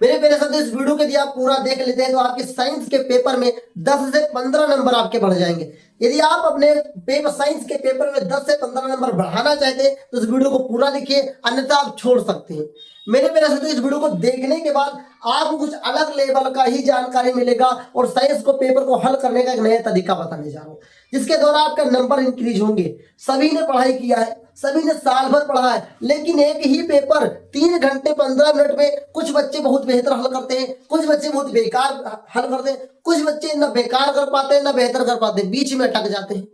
मेरे प्यारे साथियों, इस वीडियो को यदि आप पूरा देख लेते हैं तो आपके साइंस के पेपर में 10 से 15 नंबर आपके बढ़ जाएंगे। यदि आप अपने पेपर साइंस के पेपर में 10 से 15 नंबर बढ़ाना चाहते हैं तो इस वीडियो को पूरा देखिए, अन्यथा आप छोड़ सकते हैं। मेरे प्यारे साथियों, इस वीडियो को देखने के बाद आपको कुछ अलग लेवल का ही जानकारी मिलेगा और साइंस को पेपर को हल करने का एक नया तरीका बताने जा रहा हूं, जिसके द्वारा आपका नंबर इंक्रीज होंगे। सभी ने पढ़ाई किया है, सभी ने साल भर पढ़ा है, लेकिन एक ही पेपर 3 घंटे 15 मिनट में कुछ बच्चे बहुत बेहतर हल करते हैं, कुछ बच्चे बहुत बेकार हल करते हैं, कुछ बच्चे न बेकार कर पाते हैं न बेहतर कर पाते हैं, बीच में अटक जाते हैं।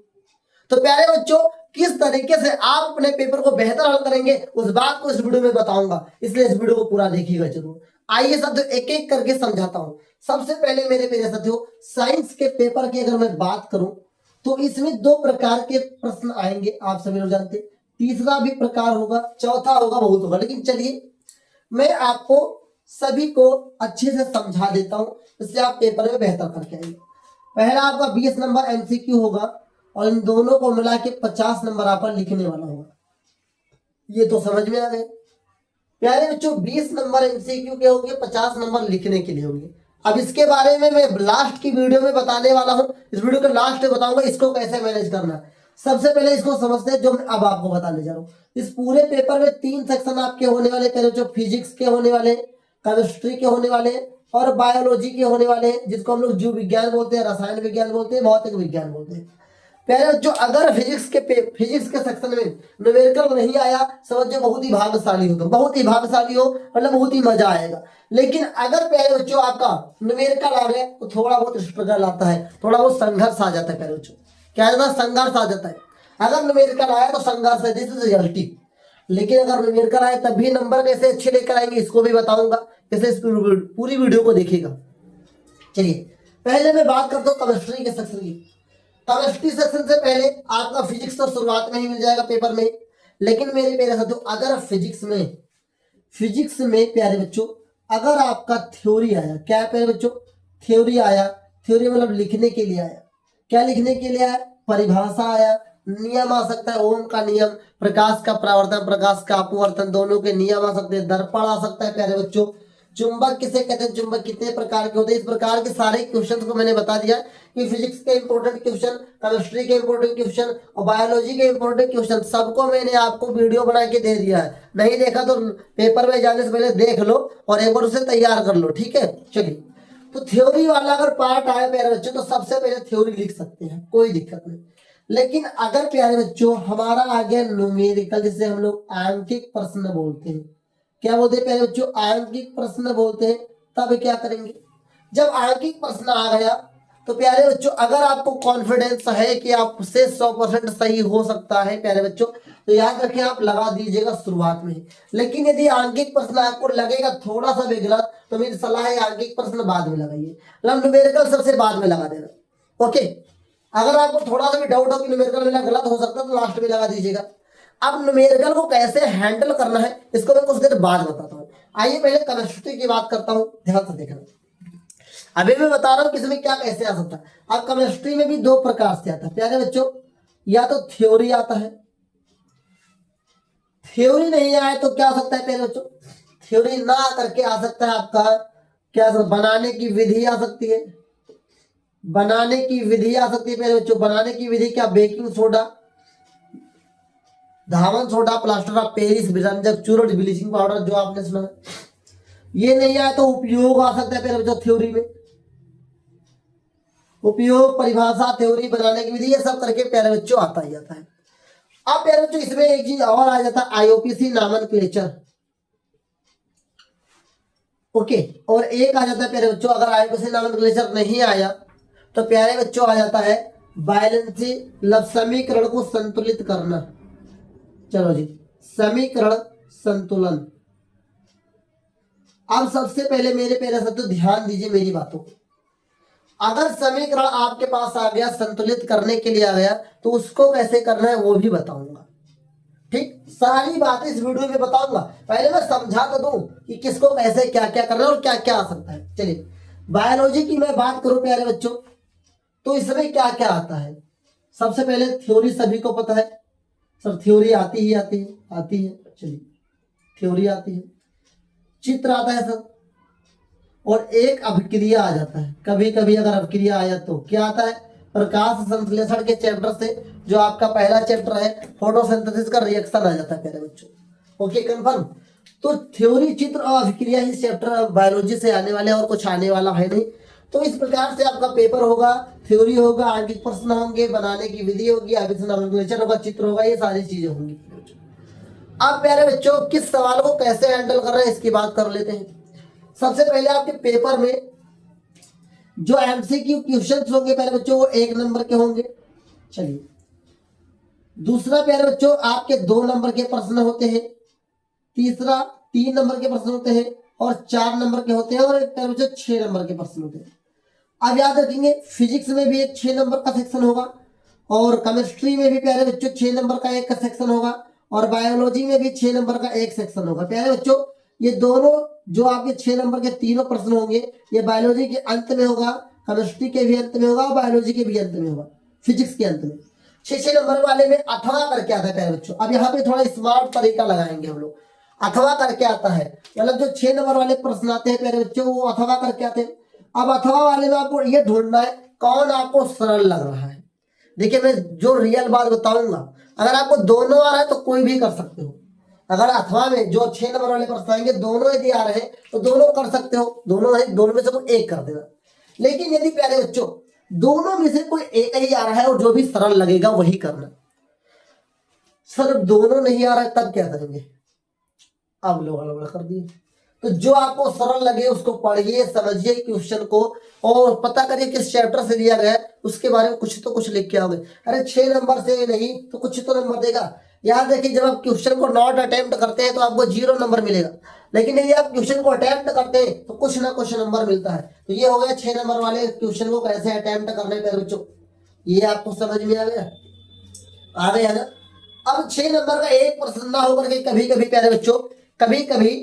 तो प्यारे बच्चों, किस तरीके से आप अपने पेपर को बेहतर हल करेंगे उस बात को इस वीडियो में बताऊंगा, इसलिए इस वीडियो को पूरा देखिएगा जरूर। आइए साथियों, एक एक करके समझाता हूं। सबसे पहले मेरे प्यारे साथियों, साइंस के पेपर की अगर मैं बात करूं तो इसमें 2 प्रकार के प्रश्न आएंगे, आप सभी लोग जानते हैं। तीसरा भी प्रकार होगा, चौथा होगा, बहुत होगा, लेकिन चलिए मैं आपको सभी को अच्छे से समझा देता हूं, इससे आप पेपर में बेहतर करके आएंगे। पहला आपका 20 नंबर एमसीक्यू होगा और इन दोनों को मिला के 50 नंबर आपका लिखने वाला होगा। ये तो समझ में आ गए प्यारे बच्चों। 20 नंबर एमसीक्यू के होंगे, 50 नंबर लिखने के लिए होंगे। अब इसके बारे में मैं लास्ट की वीडियो में बताने वाला हूं, इस वीडियो के लास्ट में बताऊंगा इसको कैसे मैनेज करना है। सबसे पहले इसको समझते हैं जो मैं अब आपको बताने जा रहा हूँ। इस पूरे पेपर में 3 सेक्शन आपके होने वाले, पहले जो फिजिक्स के होने वाले, केमिस्ट्री के होने वाले और बायोलॉजी के होने वाले, जिसको हम लोग जीव विज्ञान बोलते हैं, रसायन विज्ञान बोलते हैं, भौतिक विज्ञान बोलते हैं। प्यारे बच्चों, अगर फिजिक्स के सेक्शन में न्यूमेरिकल नहीं आया, समझो बहुत ही भाग्यशाली हो, तो बहुत ही भाग्यशाली हो, मतलब बहुत ही मजा आएगा। लेकिन अगर प्यारे बच्चों आपका न्यूमेरिकल आ गया तो थोड़ा बहुत स्ट्रगल आता है, थोड़ा बहुत संघर्ष आ जाता है। प्यारे बच्चों, क्या जाता है? संघर्ष आ जाता है। अगर न्यूमेरिकल आया तो संघर्ष है, दिस इज रियलिटी। लेकिन अगर न्यूमेरिकल आया तब भी नंबर कैसे अच्छे लेकर आएंगे इसको भी बताऊंगा, कैसे इस पूरी वीडियो को देखिएगा। चलिए पहले मैं बात करता हूँ केमिस्ट्री के सेक्शन की। केमिस्ट्री सेक्शन से पहले आपका फिजिक्स तो शुरुआत में ही मिल जाएगा पेपर में, लेकिन मेरे प्यारे साथियों, अगर फिजिक्स में प्यारे बच्चों अगर आपका थ्योरी आया, क्या प्यारे बच्चों? थ्योरी आया, थ्योरी मतलब लिखने के लिए आया। क्या लिखने के लिए आया? परिभाषा आया, नियम आ सकता है, ओम का नियम, प्रकाश का परावर्तन, प्रकाश का अपवर्तन, दोनों के नियम आ सकते हैं, दर्पण आ सकता है प्यारे बच्चों। चुंबक किसे कहते हैं, चुंबक कितने प्रकार के होते हैं, इस प्रकार के सारे क्वेश्चंस को मैंने बता दिया कि फिजिक्स के इंपॉर्टेंट क्वेश्चन, केमिस्ट्री के इंपॉर्टेंट क्वेश्चन और बायोलॉजी के इंपॉर्टेंट क्वेश्चन सबको मैंने आपको वीडियो बना के दे दिया है। नहीं देखा तो पेपर में जाने से पहले देख लो और एक बार उसे तैयार कर लो, ठीक है। चलिए, तो थ्योरी वाला अगर पार्ट आया प्यारे बच्चों तो सबसे पहले थ्योरी लिख सकते हैं, कोई दिक्कत नहीं। लेकिन अगर प्यारे बच्चों हमारा आ गया न्यूमेरिकल, जिसे हम लोग आंकिक प्रश्न बोलते हैं, क्या बोलते हैं प्यारे बच्चों? आंकिक प्रश्न बोलते हैं। तब क्या करेंगे? जब आंकिक प्रश्न आ गया तो प्यारे बच्चों अगर आपको कॉन्फिडेंस है कि आपसे 100% सही हो सकता है प्यारे बच्चों, तो याद रखें आप लगा दीजिएगा शुरुआत में। लेकिन यदि आंकिक प्रश्न आपको लगेगा थोड़ा सा भी गलत तो मेरी सलाह है आंकिक प्रश्न बाद में लगाइए, मतलब न्यूमेरिकल सबसे बाद में लगा देना। ओके, अगर आपको थोड़ा सा भी डाउट हो कि न्यूमेरिकल मेरा गलत हो सकता है तो लास्ट में लगा दीजिएगा। अब न्यूमेरिकल को कैसे हैंडल करना है इसको मैं कुछ देर बाद बताता हूँ। आइए पहले केमिस्ट्री की बात करता हूँ, ध्यान से देखना। अभी मैं बता रहा हूँ कि इसमें क्या कैसे आ सकता है। अब केमिस्ट्री में भी 2 प्रकार से आता है प्यारे बच्चों, या तो थ्योरी आता है, थ्योरी नहीं आए तो क्या हो सकता है प्यारे बच्चों? थ्योरी ना करके आ सकता है आपका क्या, बनाने की विधि आ सकती है, बनाने की विधि आ सकती है प्यारे बच्चों। बनाने की विधि क्या? बेकिंग सोडा, धावन सोडा, प्लास्टर ऑफ पेरिस, विरंजक, चूर्ण, ब्लीचिंग पाउडर, जो आपने सुना है। ये नहीं आया तो उपयोग आ सकता है प्यारे बच्चों थ्योरी में, उपयोग, परिभाषा, थ्योरी, बनाने की विधि, ये सब करके प्यारे बच्चों आता ही आता है। अब प्यारे बच्चों इसमें एक चीज और आ जाता है, आईओपीसी नॉमेनक्लेचर। ओके, और एक आ जाता है प्यारे बच्चों, अगर आईओपीसी नॉमेनक्लेचर नहीं आया तो प्यारे बच्चों आ जाता है बैलेंसी, मतलब समीकरण को संतुलित करना। चलो जी, समीकरण संतुलन। अब सबसे पहले मेरे प्यारे साथियों ध्यान दीजिए मेरी बातों को। अगर समीकरण आपके पास आ गया, संतुलित करने के लिए आ गया, तो उसको कैसे करना है वो भी बताऊंगा। ठीक, सारी बातें इस वीडियो में बताऊंगा। पहले मैं समझा तो दूं कि किसको कैसे क्या क्या करना है और क्या क्या आ सकता है। चलिए, बायोलॉजी की मैं बात करूं प्यारे बच्चों तो इसमें क्या क्या आता है। सबसे पहले थ्योरी सभी को पता है, सर थ्योरी आती ही आती है, आती है। चलिए, थ्योरी आती है, चित्र आता है सर, और एक अभिक्रिया आ जाता है। कभी कभी अगर अभिक्रिया आया तो क्या आता है, प्रकाश संश्लेषण के चैप्टर से जो आपका पहला चैप्टर है फोटोसिंथेसिस का रिएक्शन आ जाता है प्यारे बच्चों। Okay confirm. तो थ्योरी, चित्र और अभिक्रिया ही चैप्टर बायोलॉजी से आने वाले, और कुछ आने वाला है नहीं। तो इस प्रकार से आपका पेपर होगा, थ्योरी होगा, आणविक प्रश्न होंगे, बनाने की विधि होगी, नोमेनक्लेचर होगा, चित्र होगा, ये सारी चीजें होंगी। अब प्यारे बच्चों किस सवाल को कैसे हैंडल कर रहे हैं इसकी बात कर लेते हैं। सबसे पहले आपके पेपर में जो एमसीक्यू क्वेश्चंस होंगे प्यारे बच्चों वो 1 नंबर के होंगे। चलिए, दूसरा प्यारे बच्चों आपके 2 नंबर के प्रश्न होते हैं, तीसरा 3 नंबर के प्रश्न होते हैं, और 4 नंबर के होते हैं, और एक प्यारे बच्चों 6 नंबर के प्रश्न होते हैं। अब याद रखेंगे फिजिक्स में भी एक 6 नंबर का सेक्शन होगा, और केमिस्ट्री में भी प्यारे बच्चों 6 नंबर का एक सेक्शन होगा, और बायोलॉजी में भी 6 नंबर का एक सेक्शन होगा। प्यारे बच्चों ये दोनों जो आपके 6 नंबर के तीनों प्रश्न होंगे ये बायोलॉजी के अंत में होगा, केमिस्ट्री के भी अंत में होगा, बायोलॉजी के भी अंत में होगा, फिजिक्स के अंत में। 6 नंबर वाले में अथवा करके आता है प्यारे बच्चों। अब यहाँ पे थोड़ा स्मार्ट तरीका लगाएंगे हम लोग। अथवा करके आता है, मतलब जो 6 नंबर वाले प्रश्न आते हैं प्यारे बच्चों वो अथवा करके आते हैं। अब अथवा वाले में आपको ये ढूंढना है कौन आपको सरल लग रहा है। देखिए मैं जो रियल बात बताऊंगा, अगर आपको दोनों आ रहा है तो कोई भी कर सकते हो। अगर अथवा में जो 6 नंबर वाले प्रश्न आएंगे दोनों यदि आ रहे हैं तो दोनों कर सकते हो, दोनों में से कोई एक कर देना। लेकिन यदि प्यारे बच्चों दोनों में से कोई एक ही आ रहा है और जो भी सरल लगेगा वही करना। सर दोनों नहीं आ रहा है तब क्या करेंगे, अब लोग अलग कर दिए। तो जो आपको सरल लगे उसको पढ़िए, समझिए क्वेश्चन को, और पता करिए किस चैप्टर से दिया गया है, उसके बारे में कुछ तो कुछ लिख के आओगे। अरे 6 नंबर से नहीं तो कुछ तो नंबर देगा। याद रखिए जब आप क्वेश्चन को नॉट अटेम्प्ट करते हैं तो आपको 0 नंबर मिलेगा, लेकिन यदि आप क्वेश्चन को अटेम्प्ट करते हैं तो कुछ ना कुछ नंबर मिलता है। तो ये हो गया 6 नंबर वाले क्वेश्चन को कैसे अटेम्प्ट करने पे बच्चों, ये आपको समझ में आ गया ना। अब 6 नंबर का एक प्रश्न ना होकर के कभी कभी प्यारे बच्चों कभी कभी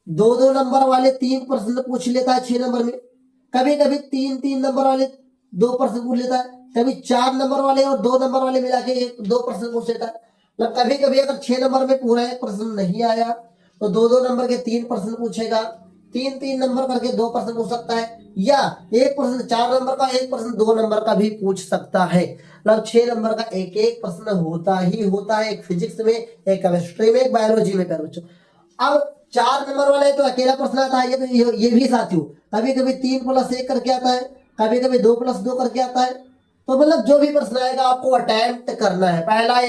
2 नंबर वाले 3 प्रश्न पूछ लेता है 6 नंबर में, कभी कभी 3 नंबर वाले 2 प्रश्न पूछ लेता है, कभी 4 नंबर वाले और 2 नंबर वाले मिला के 2 प्रश्न पूछ लेता है। मतलब कभी कभी अगर 6 नंबर में पूरा एक प्रश्न नहीं आया तो 2 नंबर के 3 प्रश्न पूछेगा, 3 नंबर करके 2 प्रश्न पूछ सकता है, या एक प्रश्न 4 नंबर का, एक प्रश्न 2 नंबर का भी पूछ सकता है। मतलब 6 नंबर का एक एक प्रश्न होता ही होता है, एक फिजिक्स में, एक केमिस्ट्री में, एक बायोलॉजी में प्यारे बच्चों। अब 4 नंबर वाले तो अकेला प्रश्न आता है, ये भी साथियों कभी कभी 3+1 करके आता है, कभी कभी 2+2 करके आता है। तो मतलब जो भी प्रश्न आएगा आपको अटेम्प्ट करना है। पहला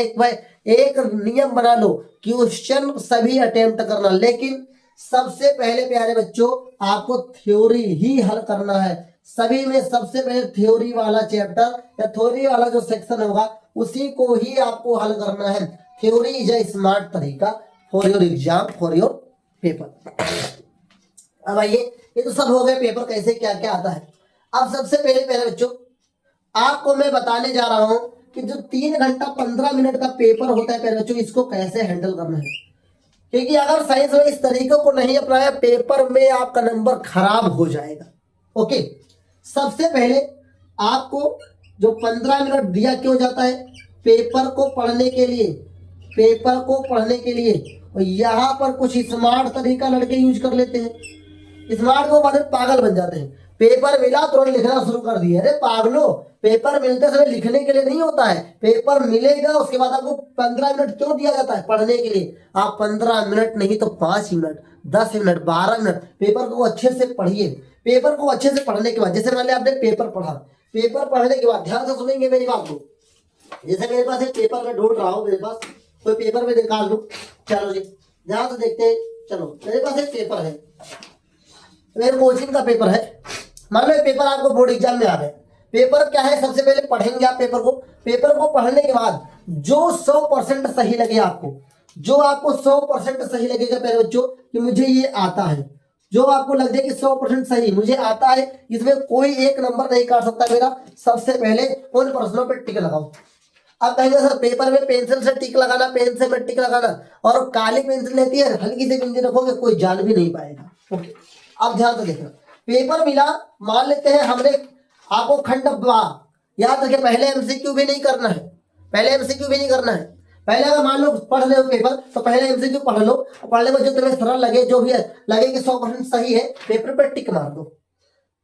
एक नियम बना लो, क्वेश्चन सभी अटेम्प्ट करना, लेकिन सबसे पहले प्यारे बच्चों आपको थ्योरी ही हल करना है। सभी में सबसे पहले थ्योरी वाला चैप्टर या थ्योरी वाला जो सेक्शन होगा उसी को ही आपको हल करना है। थ्योरी इज अ स्मार्ट तरीका for your exam, for your paper. अब आइए, ये तो सब हो गए पेपर कैसे क्या क्या आता है। अब सबसे पहले मेरे बच्चों आपको मैं बताने जा रहा हूं कि जो 3 घंटा 15 मिनट का पेपर होता है मेरे बच्चों इसको कैसे हैंडल करना है। क्योंकि अगर साइंस में इस तरीके को नहीं अपनाया पेपर में आपका नंबर खराब हो जाएगा। ओके, सबसे पहले आपको जो 15 मिनट दिया क्यों जाता है, पेपर को पढ़ने के लिए, पेपर को पढ़ने के लिए। और यहाँ पर कुछ स्मार्ट तरीका लड़के यूज कर लेते हैं, स्मार्ट को बाद में पागल बन जाते हैं। पेपर मिला तुरंत लिखना शुरू कर दिया। अरे पागलो, पेपर मिलते समय लिखने के लिए नहीं होता है, पेपर मिलेगा उसके बाद आपको 15 मिनट क्यों दिया जाता है पढ़ने के लिए। आप 15 मिनट नहीं तो 5 मिनट, 10 मिनट, 12 मिनट पेपर को अच्छे से पढ़िए। पेपर को अच्छे से पढ़ने के बाद, जैसे मान लिया आपने पेपर पढ़ा, पेपर पढ़ने के बाद ध्यान से सुनेंगे मेरी बात को। जैसे मेरे पास एक पेपर में ढूंढ रहा हूँ, मेरे पास कोई पेपर में निकाल लूं, चलो जी ध्यान से देखते हैं। चलो मेरे पास एक पेपर है, मेरे कोचिंग का पेपर है। मान लो पेपर आपको बोर्ड एग्जाम में आ गए। पेपर क्या है, सबसे पहले पढ़ेंगे आप पेपर को। पेपर को पढ़ने के बाद जो 100% सही लगे आपको, जो आपको 100% सही लगेगा मेरे बच्चों कि मुझे ये आता है, जो आपको लग जाए कि 100% सही मुझे आता है, इसमें कोई एक नंबर नहीं काट सकता मेरा, सबसे पहले उन प्रश्नों पर टिक लगाओ। अब कहेंगे सर पेपर में पेंसिल से टिक लगाना, पेन से टिक लगाना, और काली पेंसिल लेती है हल्की से बिंदी रखोगे कोई जान भी नहीं पाएगा। ओके, अब ध्यान से देखना। पेपर मिला, मान लेते हैं हमने आपको खंड याद रखे, पहले एमसीक्यू भी नहीं करना है, पहले एमसीक्यू भी नहीं करना है। पहले अगर मान लो पढ़ रहे हो पेपर तो पहले एमसीक्यू पढ़ लो, पढ़ने में जो तुम्हें सरल लगे, जो भी लगे कि 100% सही है, पेपर पर टिक मार दो।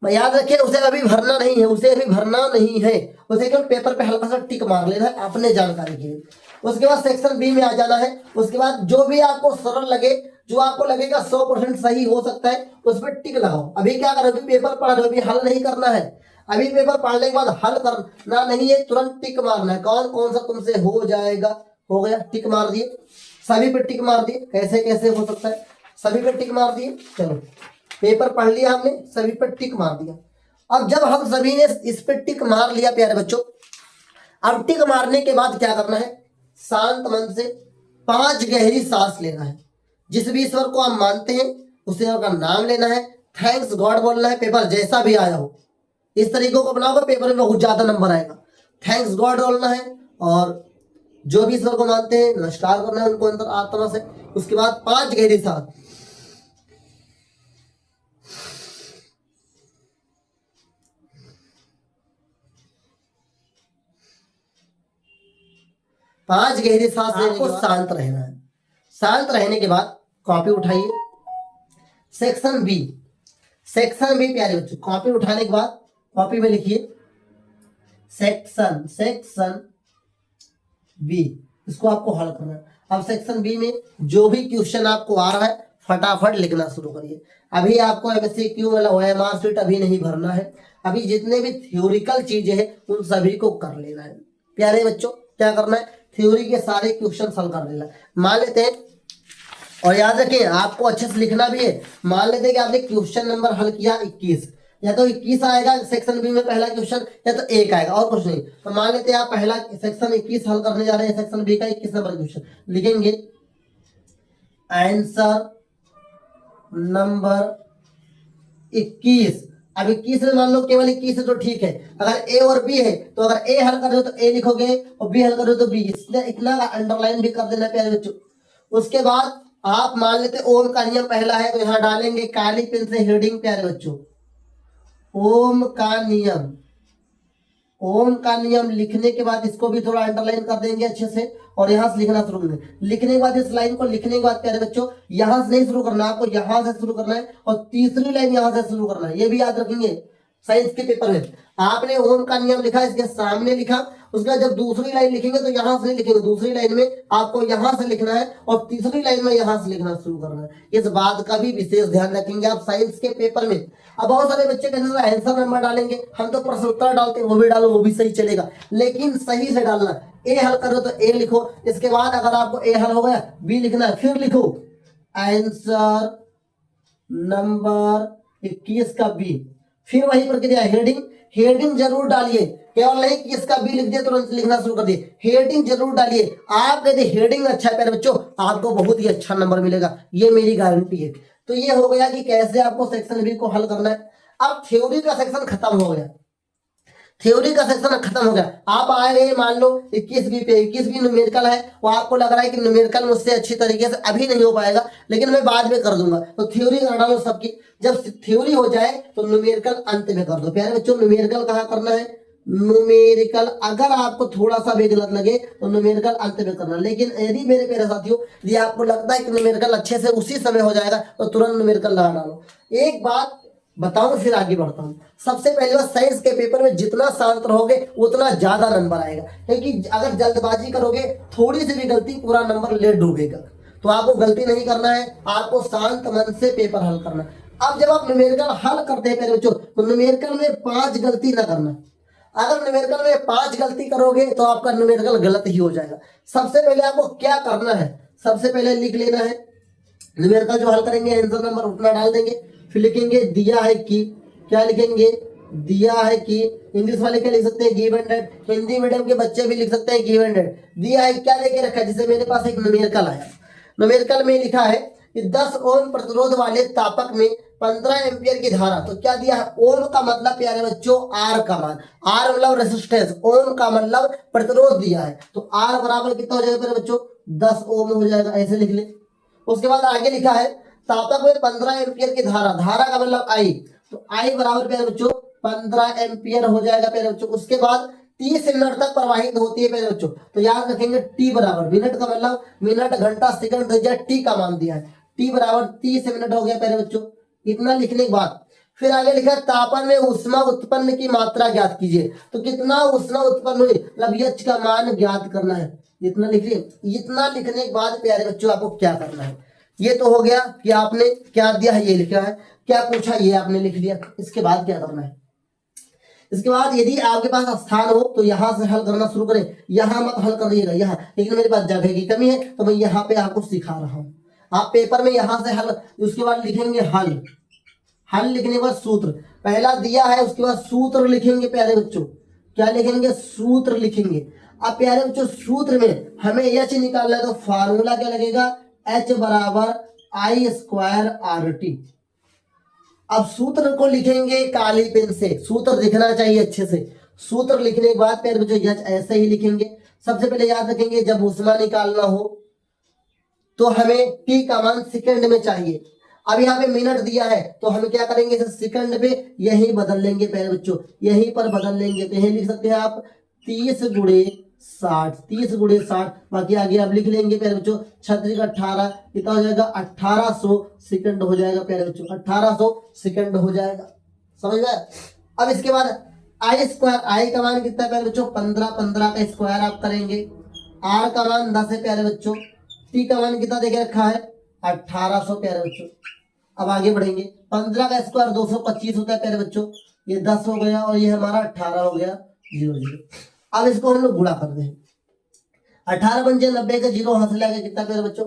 याद रखिए उसे अभी भरना नहीं है, उसे अभी भरना नहीं है, उसे केवल पेपर पे हल्का सा टिक मार लेना है अपने जानकारी के लिए। उसके बाद सेक्शन बी में आ जाना है। उसके बाद जो भी आपको सरल लगे, जो आपको लगेगा 100% सही हो सकता है, उस पर टिक लगाओ। अभी क्या करो, अभी पेपर पढ़ रहे हो, अभी हल नहीं करना है। अभी पेपर पढ़ने के बाद हल करना नहीं है, तुरंत टिक मारना है। कौन कौन सा तुमसे हो जाएगा, हो गया, टिक मार दिए, सभी पे टिक मार दिए। कैसे कैसे हो सकता है, सभी पे टिक मार दिए। चलो पेपर पढ़ लिया हमने, सभी पे टिक मार दिया। अब जब हम सभी ने इस पे टिक मार लिया प्यारे बच्चों, अब टिक मारने के बाद क्या करना है, शांत मन से 5 गहरी सांस लेना है। जिस भी ईश्वर को आप मानते हैं उसे का नाम लेना है, थैंक्स गॉड बोलना है, पेपर जैसा भी आया हो। इस तरीकों को बनाओगे पेपर में बहुत ज्यादा नंबर आएगा। थैंक्स गॉड बोलना है और जो भी ईश्वर को मानते हैं नमस्कार करना है उनको अंदर आत्मा से। उसके बाद 5 गहरी सांस, पांच गहरी सांस लेने को शांत रहना है। शांत रहने के बाद कॉपी उठाइए, सेक्शन बी, सेक्शन बी प्यारे बच्चों, कॉपी उठाने के बाद कॉपी में लिखिए सेक्शन, सेक्शन बी, इसको आपको हल करना है। अब सेक्शन बी में जो भी क्वेश्चन आपको आ रहा है फटाफट लिखना शुरू करिए। अभी आपको एमसीक्यू मतलब ओएमआर शीट अभी नहीं भरना है, अभी जितने भी थ्योरिकल चीजें हैं उन सभी को कर लेना है। प्यारे बच्चों क्या करना है, थ्योरी के सारे क्वेश्चन सॉल्व कर लेना। मान लेते हैं, और याद रखें आपको अच्छे से लिखना भी है। मान लेते हैं कि आपने क्वेश्चन नंबर हल किया 21, या तो 21 आएगा सेक्शन बी में पहला क्वेश्चन, या तो 1 आएगा और कुछ नहीं। तो मान लेते हैं आप पहला सेक्शन 21 हल करने जा रहे हैं, सेक्शन बी का 21 नंबर क्वेश्चन लिखेंगे, आंसर नंबर 21। अब 21 में मान लो केवल 21 है तो ठीक है, अगर ए और बी है तो अगर ए हल कर रहे हो तो ए लिखोगे और बी हल कर रहे हो तो बी, इसलिए इतना अंडरलाइन भी कर देना प्यारे बच्चों। उसके बाद आप मान लेते ओम का नियम पहला है तो यहां डालेंगे काली पेन से हेडिंग प्यारे बच्चों, ओम का नियम। ओम का नियम लिखने के बाद इसको भी थोड़ा अंडरलाइन कर देंगे अच्छे से और यहां से लिखना शुरू करेंगे। लिखने के बाद इस लाइन को लिखने के बाद प्यारे बच्चों यहां से नहीं शुरू करना, आपको यहां से शुरू करना है और तीसरी लाइन यहां से शुरू करना है। ये भी याद रखेंगे साइंस के पेपर में। आपने ओम का नियम लिखा, इसके सामने लिखा, उसके बाद जब दूसरी लाइन लिखेंगे तो यहां से लिखेंगे, दूसरी लाइन में आपको यहां से लिखना है और तीसरी लाइन में यहां से लिखना शुरू करना है। इस बात का भी विशेष ध्यान रखेंगे आप साइंस के पेपर में। अब बहुत सारे बच्चे कहते हैं आंसर नंबर डालेंगे, हम तो प्रश्न उत्तर डालते हैं, वो भी डालो, वो भी सही चलेगा, लेकिन सही से डालना। ए हल करो तो ए लिखो, इसके बाद अगर आपको ए हल हो गया बी लिखना है, फिर लिखो आंसर नंबर 21 का बी, फिर वही प्रक्रिया। हेडिंग, हेडिंग जरूर डालिए, केवल नहीं कि इसका बी लिख दिया तुरंत लिखना शुरू कर दिए, हेडिंग जरूर डालिए। आप यदि हेडिंग अच्छा है प्यारे बच्चों आपको बहुत ही अच्छा नंबर मिलेगा, ये मेरी गारंटी है। तो ये हो गया कि कैसे आपको सेक्शन बी को हल करना है। अब थ्योरी का सेक्शन खत्म हो गया, थ्योरी का सेक्शन खत्म हो गया। आप आ गए मान लो 21 बी पे, 21 बी न्यूमेरिकल है, वो आपको लग रहा है कि न्यूमेरिकल मुझसे अच्छी तरीके से अभी नहीं हो पाएगा लेकिन मैं बाद में कर दूंगा, तो थ्योरी कर डालो सबकी। जब थ्योरी हो जाए तो न्यूमेरिकल अंत में कर दो। प्यारे बच्चों न्यूमेरिकल कहाँ करना है, न्यूमेरिकल अगर आपको थोड़ा सा भी गलत लगे तो न्यूमेरिकल अंत में करना। लेकिन यदि मेरे प्यारे साथियों यदि आपको लगता है कि न्यूमेरिकल अच्छे से उसी समय हो जाएगा तो तुरंत न्यूमेरिकल लगा डालो। एक बात बताऊं फिर आगे बढ़ता हूं। सबसे पहले बात, साइंस के पेपर में जितना शांत रहोगे उतना ज्यादा नंबर आएगा, क्योंकि अगर जल्दबाजी करोगे थोड़ी सी भी गलती पूरा नंबर ले डूबेगा। तो आपको गलती नहीं करना है, आपको शांत मन से पेपर हल करना है। अब जब आप न्यूमेरिकल हल करते हैं प्यारे बच्चों तो न्यूमेरिकल में 5 गलती ना करना। अगर न्यूमेरिकल में 5 गलती करोगे तो आपका न्यूमेरिकल गलत ही हो जाएगा। सबसे पहले आपको क्या करना है, सबसे पहले लिख लेना है न्यूमेरिकल जो हल करेंगे आंसर नंबर उतना डाल देंगे, फिर लिखेंगे दिया है कि, क्या लिखेंगे, दिया है कि। इंग्लिश वाले क्या लिख सकते हैं, गिवन डेट। हिंदी मीडियम के बच्चे भी लिख सकते हैं गिवन डेट। दिया है क्या लेके रखा है, जैसे मेरे पास एक न्यूमेरिकल आया, न्यूमेरिकल में लिखा है कि 10 ओम प्रतिरोध वाले तापक में 15 एम्पियर की धारा। तो क्या दिया है, ओम का मतलब प्यारे बच्चों आर का मान, आर मतलब रेजिस्टेंस, ओम का मतलब प्रतिरोध दिया है, तो आर बराबर कितना हो जाएगा प्यारे बच्चों, 10 ओम हो जाएगा, ऐसे लिख ले। उसके बाद आगे लिखा है तापक में 15 एम्पियर की धारा, धारा का मतलब आई, तो आई बराबर प्यारे बच्चों 15 एम्पियर हो जाएगा प्यारे बच्चों। उसके बाद 30 मिनट तक प्रवाहित होती है प्यारे बच्चों। तो याद रखेंगे टी बराबर, मिनट का मतलब मिनट घंटा सेकंड टी का मान दिया है, टी बराबर 30 मिनट हो गया प्यारे बच्चों। इतना लिखने के बाद फिर आगे लिखा है तापन में ऊष्मा उत्पन्न की मात्रा ज्ञात कीजिए। तो कितना ऊष्मा उत्पन्न हुई, मतलब एच का मान ज्ञात करना है। इतना लिखिए। इतना लिखने के बाद प्यारे बच्चों आपको क्या करना है, ये तो हो गया कि आपने क्या दिया है, ये लिखा है, क्या पूछा ये आपने लिख लिया। इसके बाद क्या करना है, इसके बाद यदि आपके पास स्थान हो तो यहां से हल करना शुरू करें, यहां मत हल करिएगा यहाँ, लेकिन मेरे पास जगह की कमी है तो मैं यहाँ पे आपको सिखा रहा हूं। आप पेपर में यहां से हल, उसके बाद लिखेंगे हल, हल लिखने के बाद सूत्र पहला दिया है, उसके बाद सूत्र लिखेंगे प्यारे बच्चों। क्या लिखेंगे, सूत्र लिखेंगे। अब प्यारे बच्चों सूत्र में हमें एच निकालना है, तो फार्मूला क्या लगेगा, एच बराबर आई स्क्वायर आर टी। अब सूत्र को लिखेंगे काली पेन से, सूत्र दिखना चाहिए अच्छे से। सूत्र लिखने के बाद प्यारे बच्चों एच ऐसे ही लिखेंगे। सबसे पहले याद रखेंगे जब ऊष्मा निकालना हो तो हमें टी का मान सेकंड में चाहिए। अब यहाँ पे मिनट दिया है तो हम क्या करेंगे, इसे सेकंड पे यही बदल लेंगे प्यारे बच्चों, यहीं पर बदल लेंगे। तो यही लिख सकते हैं आप 30 गुणे 60, 30 गुणे 60। बाकी आगे आप लिख लेंगे प्यारे बच्चों 36 का 18 कितना हो जाएगा, 1800 सेकंड हो जाएगा प्यारे बच्चों, 1800 सेकंड हो जाएगा। समझ में। अब इसके बाद आई स्क्वायर, आई का मान कितना है प्यारे बच्चों, 15, 15 का स्क्वायर आप करेंगे। आर का मान 10 है प्यारे बच्चों। टी का मान कितना देके रखा है, 1800 प्यारे बच्चों। अब आगे बढ़ेंगे, 15 का स्क्वायर 225 होता है प्यारे बच्चों, ये 10 हो गया और ये हमारा 18 हो गया, 0 0। अब इसको हम लोग गुणा कर दें, 18 पंजे 90 का 0 हाथ लाएगा कितना प्यारे बच्चों,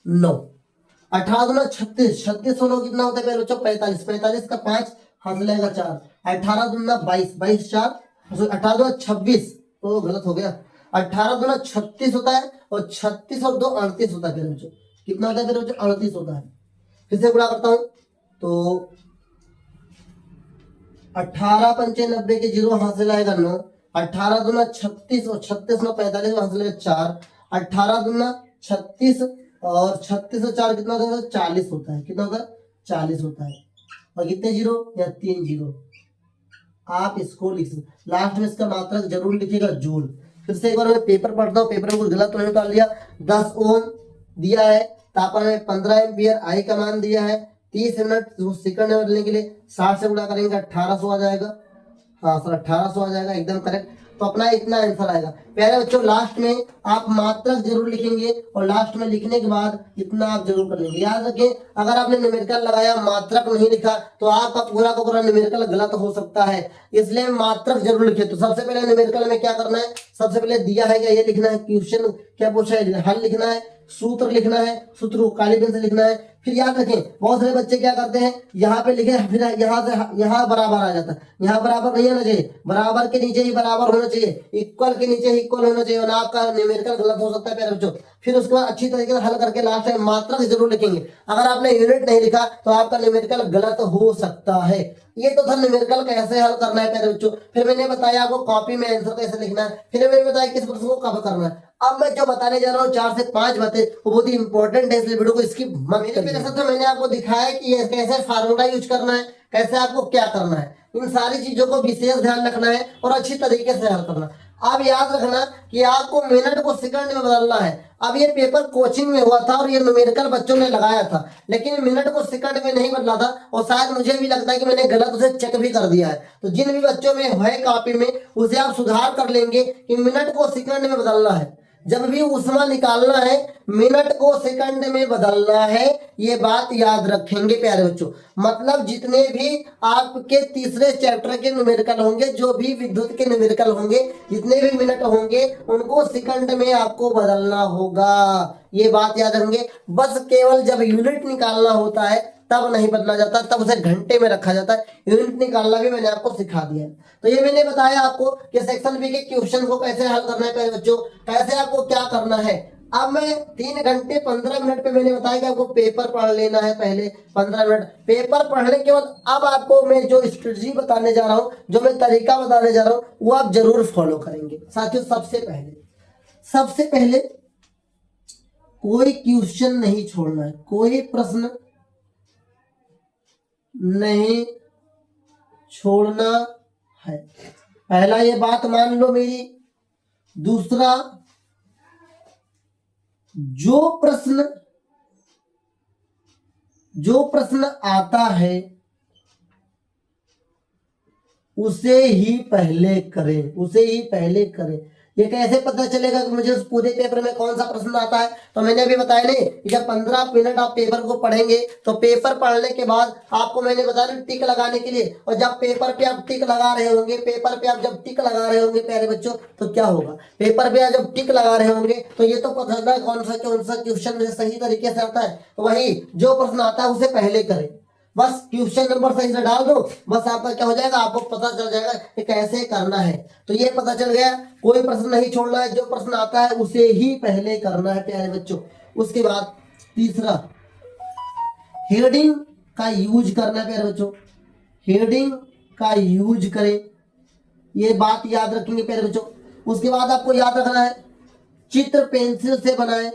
9। 18 दूना 36, 36 सोलह कितना होता है प्यारे बच्चों, 45, 45 का 5 हाथ लाएगा 4। 18 दूना 22, 22 4, 18 दूना 26, तो गलत हो गया। 18 दूना 36 होता है और 36 और 2 38 होता है प्यारे बच्चों। कितना होता है प्यारे बच्चों, 38 होता है। फिर से गुणा करता हूं तो 18 पंचे 90 के 0 हासिल आएगा 9। 18 दूना 36 और 36 में 45 हासिल आएगा 4। 18 दूना 36 और 36 और 4 कितना होता है, 40 होता है। कितना होता है, 40 होता है। और कितने जीरो, या 3 जीरो। आप इसको लिख सकते, लास्ट में इसका मात्रक जरूर लिखिएगा जूल। फिर से एक बार मैं पेपर पढ़ता हूँ, पेपर में कुछ गलत तो नहीं डाल दिया। 10 ओम दिया है, तापमान में 15 एम्पियर, आई का मान दिया है 30 मिनट सेकंड में बदलने के लिए 60 से गुणा करेंगे 1800 आ जाएगा। हाँ सर 1800 आ जाएगा, एकदम करेक्ट। तो अपना इतना आंसर आएगा प्यारे बच्चों। लास्ट में आप मात्रक जरूर लिखेंगे और लास्ट में लिखने के बाद इतना आप जरूर कर लेंगे। याद रखें अगर आपने न्यूमेरिकल लगाया मात्रक नहीं लिखा तो आपका पूरा का पूरा न्यूमेरिकल गलत हो सकता है, इसलिए मात्रक जरूर लिखे। तो सबसे पहले न्यूमेरिकल में क्या करना है, सबसे पहले दिया है क्या ये लिखना है, क्वेश्चन क्या पूछा है, हल लिखना है, सूत्र लिखना है, सूत्र को काली पेन से लिखना है। फिर याद रखें बहुत सारे बच्चे क्या करते हैं, यहाँ पे लिखे फिर यहाँ से यहाँ बराबर आ जाता है, यहाँ बराबर नहीं होना चाहिए, बराबर के नीचे ही बराबर होना चाहिए, इक्वल के नीचे ही इक्वल होना चाहिए, और आपका न्यूमेरिकल गलत हो सकता है प्यारे बच्चों। फिर उसके बाद अच्छी तरीके से हल करके लास्ट में मात्रक जरूर लिखेंगे। अगर आपने यूनिट नहीं लिखा तो आपका न्यूमेरिकल गलत हो सकता है। ये तो था न्यूमेरिकल कैसे हल करना है प्यारे बच्चों। फिर मैंने बताया आपको कॉपी में आंसर कैसे लिखना है, फिर मैंने बताया किस प्रश्न को कब करना है। अब मैं जो बताने जा रहा हूँ 4 से 5 बातें वो बहुत ही इंपॉर्टेंट है, इसलिए वीडियो को स्किप मत करिए। तो मैंने आपको दिखाया कि ये कैसे फार्मूला यूज करना है, कैसे आपको क्या करना है, इन सारी चीजों को विशेष ध्यान रखना है और अच्छी तरीके से हल करना। आप याद रखना कि आपको मिनट को सेकंड में बदलना है। अब ये पेपर कोचिंग में हुआ था और ये न्यूमेरिकल बच्चों ने लगाया था, लेकिन मिनट को सेकंड में नहीं बदला था, और शायद मुझे भी लगता है कि मैंने गलत उसे चेक भी कर दिया है। तो जिन भी बच्चों में है कॉपी में उसे आप सुधार कर लेंगे कि मिनट को सेकंड में बदलना है। जब भी ऊष्मा निकालना है मिनट को सेकंड में बदलना है, ये बात याद रखेंगे प्यारे बच्चों। मतलब जितने भी आपके तीसरे चैप्टर के न्यूमेरिकल होंगे, जो भी विद्युत के न्यूमेरिकल होंगे, जितने भी मिनट होंगे उनको सेकंड में आपको बदलना होगा, ये बात याद रखेंगे। बस केवल जब यूनिट निकालना होता है तब नहीं बदला जाता, तब उसे घंटे में रखा जाता है। यूनिट निकालना भी मैंने आपको सिखा दिया है। तो ये मैंने बताया आपको कि सेक्शन बी के क्वेश्चन को कैसे हल करना है प्यारे बच्चों, कैसे आपको क्या करना है। अब मैं 3 घंटे 15 मिनट पे मैंने बताया कि आपको पेपर पढ़ लेना है, पहले 15 मिनट पेपर पढ़ने के बाद अब आपको मैं जो स्ट्रेटजी बताने जा रहा हूँ, जो मैं तरीका बताने जा रहा हूँ, वो आप जरूर फॉलो करेंगे साथियों। सबसे पहले कोई क्वेश्चन नहीं छोड़ना है, कोई प्रश्न नहीं छोड़ना है। पहला ये बात मान लो मेरी। दूसरा, जो प्रश्न आता है उसे ही पहले करें। ये कैसे पता चलेगा कि मुझे उस पूरे पेपर में कौन सा प्रश्न आता है? तो मैंने अभी बताया नहीं कि जब 15 मिनट आप पेपर को पढ़ेंगे तो पेपर पढ़ने के बाद आपको मैंने बताया टिक लगाने के लिए, और जब पेपर पे आप टिक लगा रहे होंगे, प्यारे बच्चों, तो क्या होगा? पेपर पे जब टिक लगा रहे होंगे तो ये तो पता चलता है कौन सा क्वेश्चन मुझे सही तरीके से आता है। तो वही जो प्रश्न आता है उसे पहले करें, बस क्वेश्चन नंबर सही से डाल दो, बस आपका क्या हो जाएगा, आपको पता चल जाएगा कि कैसे करना है। तो ये पता चल गया, कोई प्रश्न नहीं छोड़ना है, जो प्रश्न आता है उसे ही पहले करना है प्यारे बच्चों। उसके बाद तीसरा, हेडिंग का यूज करना है प्यारे बच्चों, हेडिंग का यूज करें, ये बात याद रखेंगे प्यारे बच्चों। उसके बाद आपको याद रखना है, चित्र पेंसिल से बनाएं,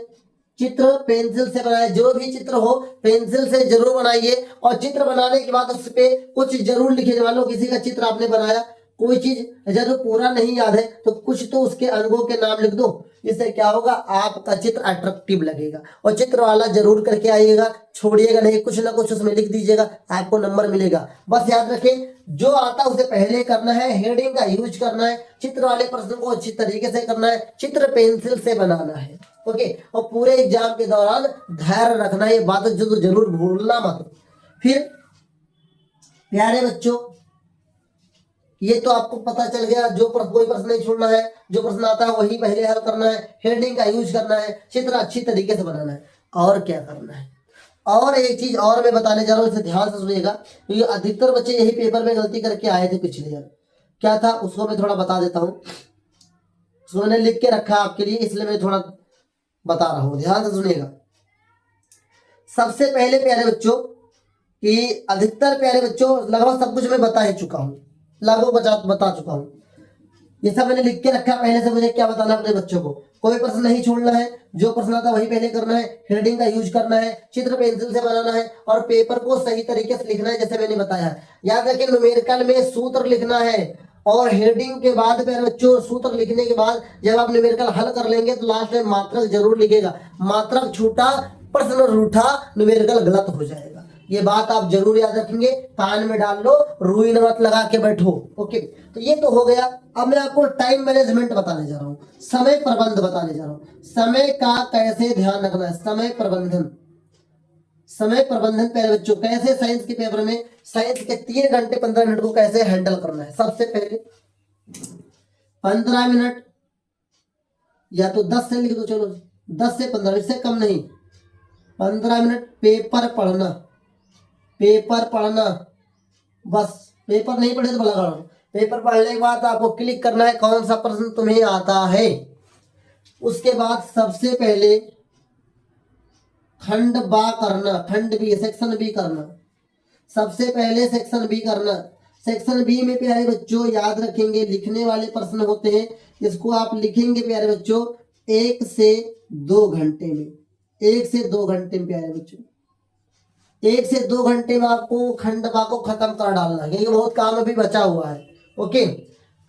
जो भी चित्र हो पेंसिल से जरूर बनाइए, और चित्र बनाने के बाद उस पे कुछ जरूर लिखिए। मान लो किसी का चित्र आपने बनाया, कोई चीज जरूर पूरा नहीं याद है तो कुछ तो उसके अंगों के नाम लिख दो, इससे क्या होगा, आपका चित्र अट्रैक्टिव लगेगा। और चित्र वाला जरूर करके आइएगा, छोड़िएगा नहीं, कुछ ना कुछ उसमें लिख दीजिएगा, आपको नंबर मिलेगा। बस याद रखें, जो आता है उसे पहले करना है, हेडिंग का यूज करना है, चित्र वाले प्रश्न को अच्छी तरीके से करना है, चित्र पेंसिल से बनाना है, ओके। और पूरे एग्जाम के दौरान धैर्य रखना, ये बात जो तो जरूर भूलना मत। फिर प्यारे बच्चों, ये तो आपको पता चल गया, कोई प्रश्न नहीं छोड़ना है, जो प्रश्न आता है वही पहले हल करना है, हेडिंग का यूज करना है, चित्र अच्छी तरीके से बनाना है। और क्या करना है? और एक चीज और मैं बताने जा रहा हूँ, इसे ध्यान से सुनिएगा, क्योंकि अधिकतर बच्चे यही पेपर में गलती करके आए थे पिछले ईयर। क्या था उसको मैं थोड़ा बता देता हूँ, उसको मैंने लिख के रखा आपके लिए, इसलिए मैं थोड़ा बता रहा हूँ, ध्यान से सुनिएगा। सबसे पहले प्यारे बच्चों, कि अधिकतर प्यारे बच्चों लगभग सब कुछ मैं बता ही चुका हूँ, बता चुका हूँ, ये सब मैंने लिख के रखा पहले से। मुझे क्या बताना अपने बच्चों को, कोई प्रश्न नहीं छोड़ना है, जो प्रश्न आता है वही पहले करना है, हेडिंग का यूज करना है, चित्र पेंसिल से बनाना है, और पेपर को सही तरीके से लिखना है, जैसे मैंने बताया। याद रखें, न्यूमेरिकल में सूत्र लिखना है, और हेडिंग के बाद प्यारे बच्चों सूत्र लिखने के बाद जब आप न्यूमेरिकल हल कर लेंगे तो लास्ट में मात्रक जरूर लिखेगा, मात्रक छूटा, प्रश्न रूठा, न्यूमेरिकल गलत हो जाएगा। ये बात आप जरूर याद रखेंगे, कान में डाल लो, रुई मत लगा के बैठो, ओके। तो ये तो हो गया। अब मैं आपको टाइम मैनेजमेंट बताने जा रहा हूँ, समय प्रबंध बताने जा रहा हूँ, समय का कैसे ध्यान रखना है, समय प्रबंधन प्यारे बच्चों कैसे साइंस के पेपर में, साइंस के 3 घंटे 15 मिनट को कैसे हैंडल करना है। सबसे पहले 15 मिनट, या तो 10 से लिख दो, चलो 10 से 15, इससे कम नहीं, 15 मिनट पेपर पढ़ना, बस। पेपर नहीं पढ़े तो भला करो, पेपर पढ़ने के बाद आपको क्लिक करना है कौन सा प्रश्न तुम्हें आता है। उसके बाद सबसे पहले खंड बी सेक्शन बी करना, सबसे पहले सेक्शन बी करना। सेक्शन बी में प्यारे बच्चों याद रखेंगे, लिखने वाले प्रश्न होते हैं, इसको आप लिखेंगे प्यारे बच्चों 1 से 2 घंटे में, 1 से 2 घंटे में प्यारे बच्चों, 1 से 2 घंटे में आपको खंडवा को खत्म कर डालना है, क्योंकि बहुत काम अभी बचा हुआ है, ओके।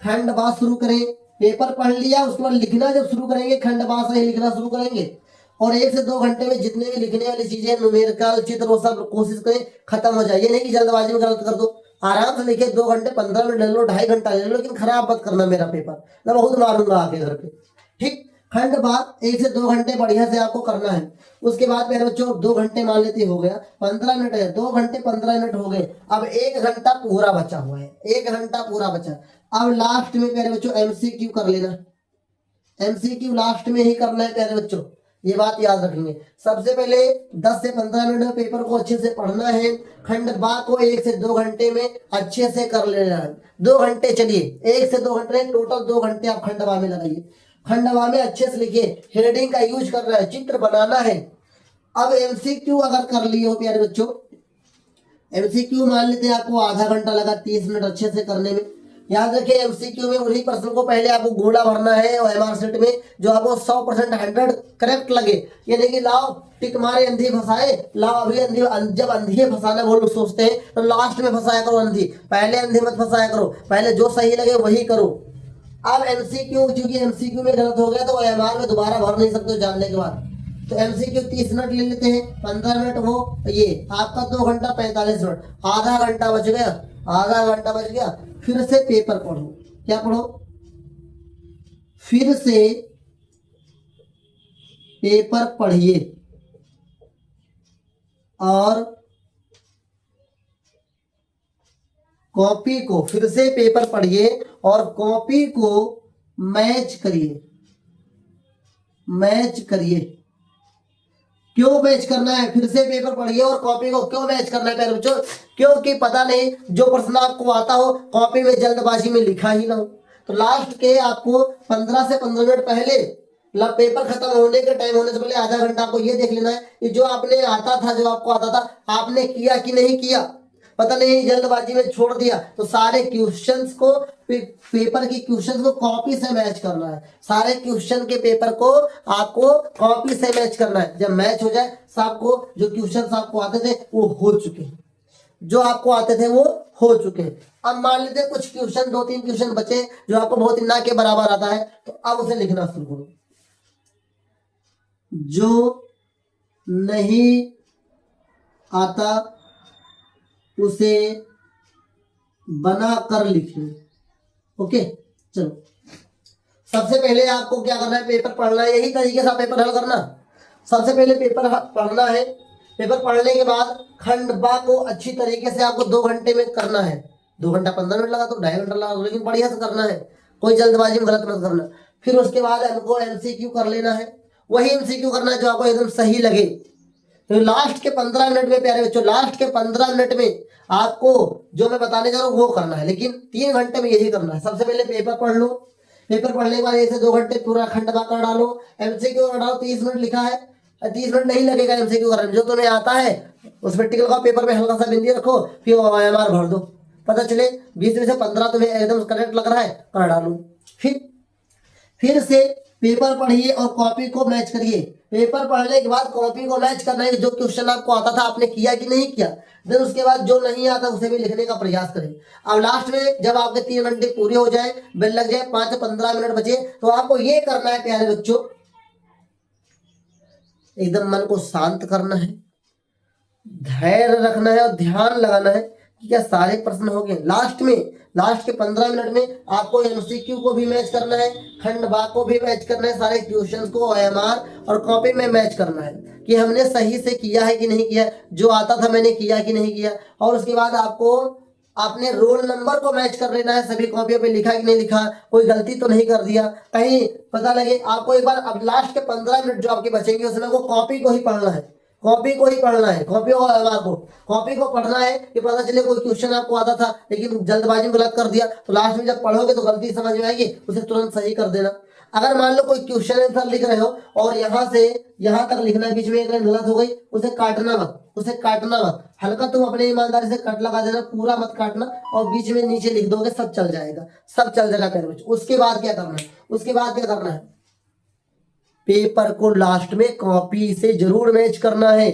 खंडवा शुरू करें, पेपर पढ़ लिया, उसके बाद लिखना जब शुरू करेंगे खंडवा से ही लिखना शुरू करेंगे, और 1 से 2 घंटे में जितने भी लिखने वाली चीजें, न्यूमेरिकल, चित्र, वो सब कोशिश करें खत्म हो जाए। ये नहीं कि जल्दबाजी में गलत कर दो, आराम से लिखे, 2 घंटे 15 मिनट ले लो, 2.5 घंटा ले लो, लेकिन खराब मत करना मेरा पेपर, मैं बहुत मारूंगा आके घर पे, ठीक। खंड बाद 1 से 2 घंटे बढ़िया से आपको करना है। उसके बाद मेरे बच्चों 2 घंटे मान लेते हो गया, 15 मिनट है, 2 घंटे 15 मिनट हो गए, अब 1 घंटा पूरा बचा हुआ है, 1 घंटा पूरा बचा। अब लास्ट में मेरे बच्चों एमसीक्यू कर लेना, एमसीक्यू लास्ट में ही करना है प्यारे बच्चों, ये बात याद रखेंगे। सबसे पहले 10 से 15 मिनट में पेपर को अच्छे से पढ़ना है, खंड बा को 1 से 2 घंटे में अच्छे से कर लेना है। 2 घंटे चलिए, 1 से 2 घंटे, टोटल 2 घंटे आप खंडवा में लगाइए, खंडवा में अच्छे से लिखिए, हेडिंग का यूज करना है, चित्र बनाना है। अब एमसीक्यू अगर कर लिए हो प्यारे बच्चों, एमसीक्यू मान लेते हैं आपको आधा घंटा लगा 30 मिनट अच्छे से करने में, याद रखिए एमसीक्यू में उन्हीं प्रश्न को पहले आपको गोला भरना है और एमआर सेट में जो आपको 100% 100 करेक्ट लगे। ये नहीं कि लाओ टिक मारे अंधी फंसाए, लाओ अभी अंधी, जब अंधी फंसाना वो लोग सोचते हैं तो लास्ट में फंसाया करो अंधी, पहले अंधी मत फंसाया करो, पहले जो सही लगे वही करो। अब एमसीक्यू क्योंकि एमसीक्यू में गलत हो गया तो एमआर में दोबारा भर नहीं सकते जानने के बाद। तो एमसीक्यू 30 मिनट ले लेते हैं, 15 मिनट वो ये आपका 2 घंटा 45 मिनट, आधा घंटा बच गया, आधा घंटा बच गया। फिर से पेपर पढ़ो, क्या पढ़ो, फिर से पेपर पढ़िए और कॉपी को, फिर से पेपर पढ़िए और कॉपी को मैच करिए, मैच करिए। क्यों मैच करना है, फिर से पेपर पढ़िए और कॉपी को क्यों मैच करना है प्यारे बच्चों, क्योंकि पता नहीं जो प्रश्न आपको आता हो कॉपी में जल्दबाजी में लिखा ही ना हो, तो लास्ट के आपको 15 से 15 मिनट पहले पेपर खत्म होने के टाइम होने से पहले आधा घंटा आपको ये देख लेना है कि जो आपने आता था, जो आपको आता था आपने किया कि नहीं किया। पता नहीं जल्दबाजी में छोड़ दिया तो सारे क्वेश्चंस को, पेपर की क्वेश्चंस को कॉपी से मैच करना है, सारे क्वेश्चन के पेपर को आपको कॉपी से मैच करना है। जब मैच हो जाए सबको जो क्वेश्चंस आपको आते थे वो हो चुके हैं, जो आपको आते थे वो हो चुके हैं। अब मान लेते हैं कुछ क्वेश्चन, 2-3 क्वेश्चन बचे जो आपको बहुत ही ना के बराबर आता है, तो अब उसे लिखना शुरू करो। जो नहीं आता उसे बना कर लिखें। ओके, चलो सबसे पहले आपको क्या करना है, पेपर पढ़ना है, यही तरीके से आप पेपर हल करना। सबसे पहले पेपर पढ़ना है, पेपर पढ़ने के बाद खंड बा को अच्छी तरीके से आपको 2 घंटे में करना है। 2 घंटा 15 मिनट लगा तो 2.5 घंटा लगा, लेकिन बढ़िया से करना है, कोई जल्दबाजी में गलत मत करना। फिर उसके बाद हमको एमसीक्यू कर लेना है, वही एमसीक्यू करना है जो आपको एकदम सही लगे। तो लास्ट के 15 मिनट में प्यारे बच्चों, लास्ट के 15 मिनट में आपको जो मैं बताने जा रहा हूँ वो करना है, लेकिन 3 घंटे में यही करना है। सबसे पहले पेपर पढ़ लो, पेपर पढ़ने के बाद ऐसे 2 घंटे पूरा खंडवा कर डालो, एमसीक्यू कर डालो। 30 मिनट लिखा है, 30 मिनट नहीं लगेगा एमसीक्यू करने, जो तुम्हें आता है उसमें टिक लगाओ, पेपर में हल्का सा बिंदी रखो, फिर एमआर भर दो, पता चले 20 में से 15 तुम्हें एकदम करेक्ट लग रहा है कर डालो। फिर से पेपर पढ़िए और कॉपी को मैच करिए। पेपर पढ़ने के बाद कॉपी को मैच करना है, जो क्वेश्चन आपको आता था आपने किया कि नहीं किया। देन उसके बाद जो नहीं आता उसे भी लिखने का प्रयास करें। अब लास्ट में जब आपके 3 घंटे पूरे हो जाए, बेल लग जाए, 5 से 15 मिनट बचे, तो आपको ये करना है प्यारे बच्चों, एकदम मन को शांत करना है, धैर्य रखना है और ध्यान लगाना है कि क्या सारे प्रश्न हो गए। लास्ट के 15 मिनट में आपको एमसीक्यू को भी मैच करना है, खंड बा को भी मैच करना है, सारे क्वेश्चंस को ओएमआर और कॉपी में मैच करना है कि हमने सही से किया है कि नहीं किया, जो आता था मैंने किया कि नहीं किया। और उसके बाद आपको आपने रोल नंबर को मैच कर लेना है, सभी कॉपियों पे लिखा कि नहीं लिखा, कोई गलती तो नहीं कर दिया, कहीं पता लगे आपको। एक बार अब लास्ट के 15 मिनट जो आपके बचेंगे उसमें को कॉपी को ही पढ़ना है, कॉपी को ही पढ़ना है, कॉपी और एमआर को, कॉपी को पढ़ना है कि पता चले कोई क्वेश्चन आपको आता था लेकिन जल्दबाजी में गलत कर दिया, तो लास्ट में जब पढ़ोगे तो गलती समझ में आएगी, उसे तुरंत सही कर देना। अगर मान लो कोई क्वेश्चन आंसर लिख रहे हो और यहाँ से यहाँ तक लिखना है, बीच में एक लाइन गलत हो गई, उसे काटना मत, उसे काटना मत, हल्का तुम अपने ईमानदारी से कट लगा देना, पूरा मत काटना, और बीच में नीचे लिख दोगे, सब चल जाएगा, सब चल जाएगा प्यारे बच्चों। उसके बाद क्या करना है, उसके बाद क्या करना है, पेपर को लास्ट में कॉपी से जरूर मैच करना है,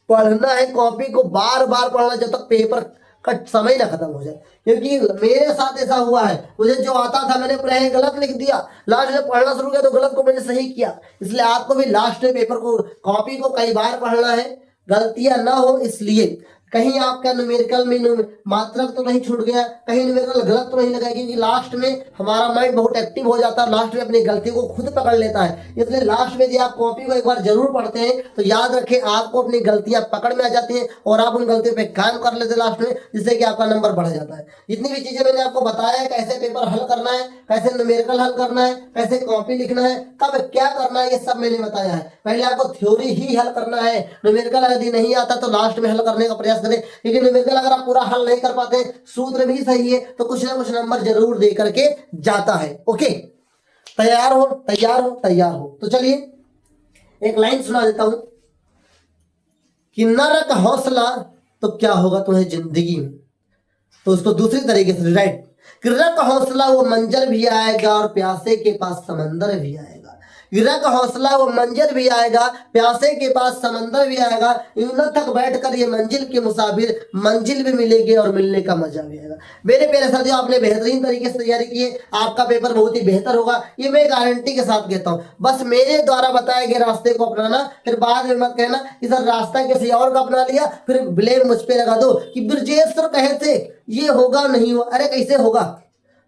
पढ़ना है, कॉपी को बार बार पढ़ना जब तक पेपर का समय ना खत्म हो जाए। क्योंकि मेरे साथ ऐसा हुआ है, मुझे जो आता था मैंने पहले गलत लिख दिया, लास्ट में पढ़ना शुरू किया तो गलत को मैंने सही किया। इसलिए आपको भी लास्ट में पेपर को, कॉपी को कई बार पढ़ना है, गलतियां ना हो इसलिए। कहीं आपका न्यूमेरिकल में मात्रक तो नहीं छूट गया, कहीं न्यूमेरिकल गलत तो नहीं लगा, क्योंकि लास्ट में हमारा माइंड बहुत एक्टिव हो जाता है, लास्ट में अपनी गलती को खुद पकड़ लेता है। इसलिए लास्ट में जब आप कॉपी को एक बार जरूर पढ़ते हैं तो याद रखें आपको अपनी गलतियां पकड़ में आ जाती हैं और आप उन गलतियों पे काम कर लेते हैं लास्ट में, जिससे कि आपका नंबर बढ़ जाता है। जितनी भी चीजें मैंने आपको बताया है, कैसे पेपर हल करना है, कैसे न्यूमेरिकल हल करना है, कैसे कॉपी लिखना है, कब क्या करना है, ये सब मैंने बताया है। पहले आपको थ्योरी ही हल करना है, न्यूमेरिकल यदि नहीं आता तो लास्ट में हल करने का प्रयास करें। लेकिन न्यूमेरिकल अगर आप पूरा हल नहीं कर पाते, सूत्र भी सही है तो कुछ ना कुछ नंबर जरूर दे करके जाता है। ओके, तैयार हो, तैयार हो, तैयार हो। तो चलिए एक लाइन सुना देता हूं कि न रख हौसला तो क्या होगा तुम्हें जिंदगी में। तो उसको दूसरी तरीके से राइट, रख हौसला वो मंजर भी आएगा और प्यासे के पास समंदर भी आएगा। रख हौसला वो मंजर भी आएगा, प्यासे के पास समंदर भी आएगा। यूं न थक बैठ कर ये मंजिल के मुसाफिर, मंजिल भी मिलेगी और मिलने का मजा भी आएगा। मेरे प्यारे साथियों, आपने बेहतरीन तरीके से तैयारी की है, आपका पेपर बहुत ही बेहतर होगा, ये मैं गारंटी के साथ कहता हूँ। बस मेरे द्वारा बताए गए रास्ते को अपनाना, फिर बाद में मत कहना कि सर रास्ता किसी और का अपना लिया, फिर ब्लेम मुझ पे लगा दो कि ब्रजेश सर कहे थे ये होगा नहीं हुआ। अरे कैसे होगा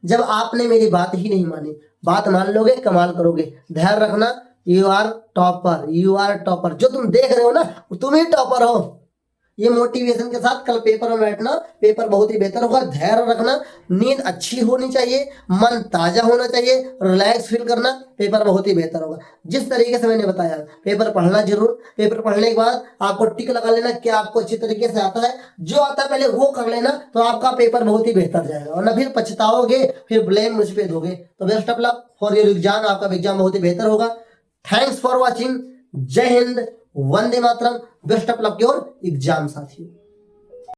जब आपने मेरी बात ही नहीं मानी। बात मान लोगे कमाल करोगे। ध्यान रखना, you are topper, you are topper. जो तुम देख रहे हो ना तुम ही टॉपर हो। ये मोटिवेशन के साथ कल पेपर में बैठना, पेपर बहुत ही बेहतर होगा। धैर्य रखना, नींद अच्छी होनी चाहिए, मन ताजा होना चाहिए, रिलैक्स फील करना, पेपर बहुत ही बेहतर होगा। जिस तरीके से मैंने बताया पेपर पढ़ना जरूर। पेपर पढ़ने के बाद आपको टिक लगा लेना कि आपको अच्छी तरीके से आता है। जो आता है पहले वो कर लेना, तो आपका पेपर बहुत ही बेहतर जाएगा। और ना फिर पछताओगे, फिर ब्लेम मुझ पे दोगे। तो best of luck for your exam. आपका एग्जाम बहुत ही बेहतर होगा। Thanks for watching. जय हिंद, वंदे मातरम। Best of luck your exam साथियों।